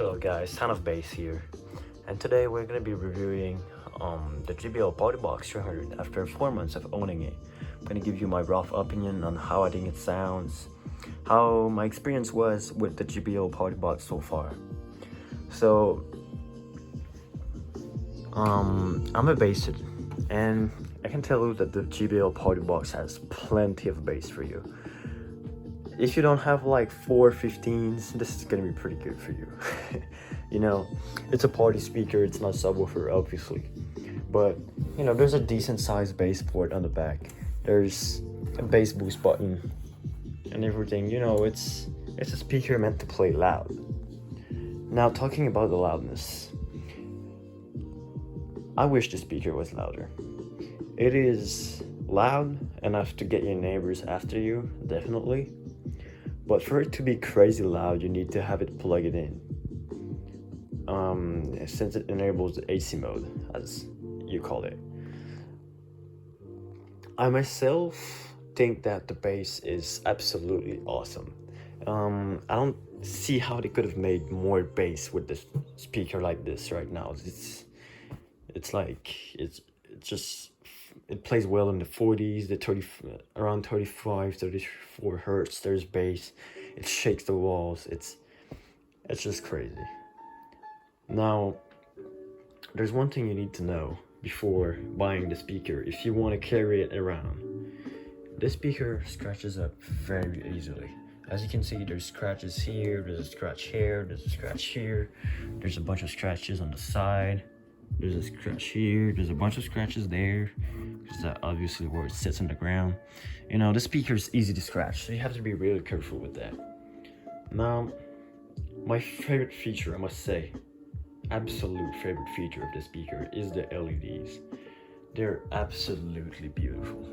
Hello guys, Son of Bass here, and today we're gonna be reviewing the JBL partybox 300 after 4 months of owning it. I'm gonna give you my rough opinion on how I think it sounds, how my experience was with the JBL partybox so far. So, I'm a bassist, and I can tell you that the JBL partybox has plenty of bass for you. If you don't have like 415s, this is gonna be pretty good for you. You know, it's a party speaker, it's not subwoofer obviously, but you know, there's a decent sized bass port on the back. There's a bass boost button and everything. You know, it's a speaker meant to play loud. Now, talking about the loudness, I wish the speaker was louder. It is loud enough to get your neighbors after you, definitely. But for it to be crazy loud, you need to have it plugged in. Since it enables the AC mode, as you call it. I myself think that the bass is absolutely awesome. I don't see how they could have made more bass with this speaker like this right now. It plays well in the 40s, around 35, 34 hertz. There's bass. It shakes the walls. It's just crazy. Now, there's one thing you need to know before buying the speaker if you want to carry it around. This speaker scratches up very easily. As you can see, there's scratches here, there's a scratch here, there's a scratch here, there's a bunch of scratches on the side, there's a scratch here, there's a bunch of scratches there, because that's obviously where it sits on the ground. You know, the speaker is easy to scratch, so you have to be really careful with that. Now, my favorite feature, I must say, absolute favorite feature of the speaker is the LEDs. They're absolutely beautiful.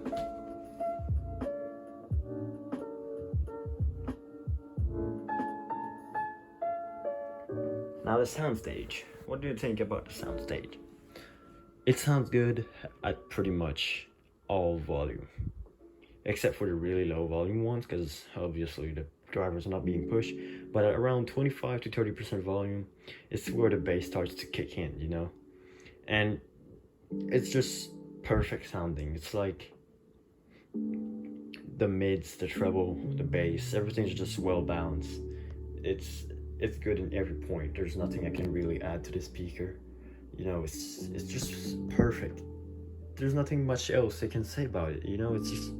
Now the soundstage. What do you think about the soundstage? It sounds good at pretty much all volume, except for the really low volume ones, because obviously the driver's not being pushed. But at around 25 to 30% volume, it's where the bass starts to kick in, you know? And it's just perfect sounding. It's like the mids, the treble, the bass, everything's just well balanced. It's good in every point. There's nothing I can really add to the speaker. You know, it's just perfect. There's nothing much else I can say about it. You know, it's just,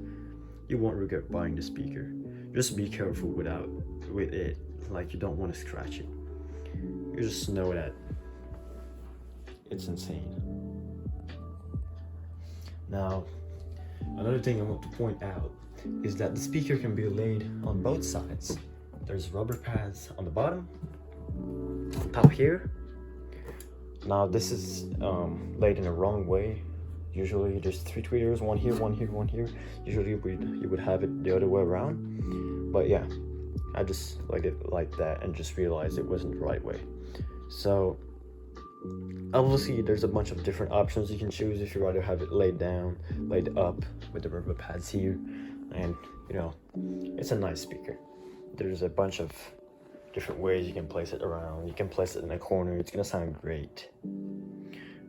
you won't regret buying the speaker. Just be careful with it. Like, you don't want to scratch it. You just know that it's insane. Now, another thing I want to point out is that the speaker can be laid on both sides. There's rubber pads on the bottom, on top here. Now this is laid in the wrong way. Usually there's 3 tweeters, one here, one here, one here. Usually you would have it the other way around. But yeah, I just laid it like that and just realized it wasn't the right way. So obviously there's a bunch of different options you can choose if you rather have it laid down, laid up with the rubber pads here. And you know, it's a nice speaker. There's a bunch of different ways you can place it around. You can place it in a corner. It's gonna sound great.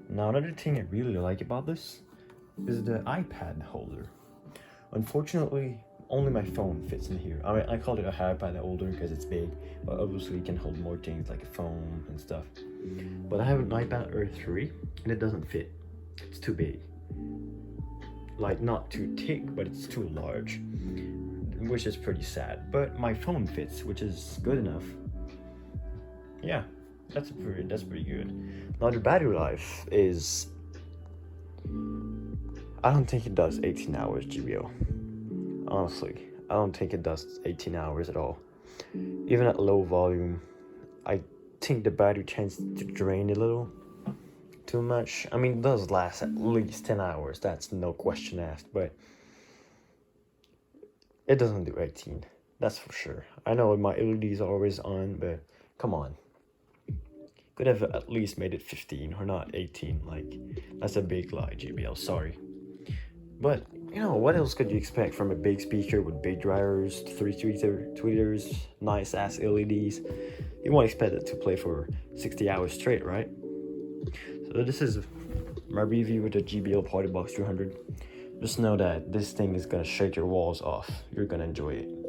Now, another thing I really like about this is the iPad holder. Unfortunately, only my phone fits in here. I mean, I call it a iPad holder because it's big, but obviously you can hold more things like a phone and stuff. But I have an iPad Air 3 and it doesn't fit. It's too big. Like, not too thick, but it's too large, which is pretty sad. But my phone fits, which is good enough. Yeah, that's pretty good. Now the battery life is, I don't think it does 18 hours GBO. Honestly, I don't think it does 18 hours at all. Even at low volume, I think the battery tends to drain a little too much. I mean, it does last at least 10 hours, that's no question asked, but it doesn't do 18, that's for sure. I know my LEDs are always on, but come on. Could have at least made it 15 or not 18, like, that's a big lie, GBL, sorry. But you know, what else could you expect from a big speaker with big drivers, 3 tweeters, nice ass LEDs? You won't expect it to play for 60 hours straight, right? So this is my review with the JBL Partybox 200. Just know that this thing is gonna shake your walls off. You're gonna enjoy it.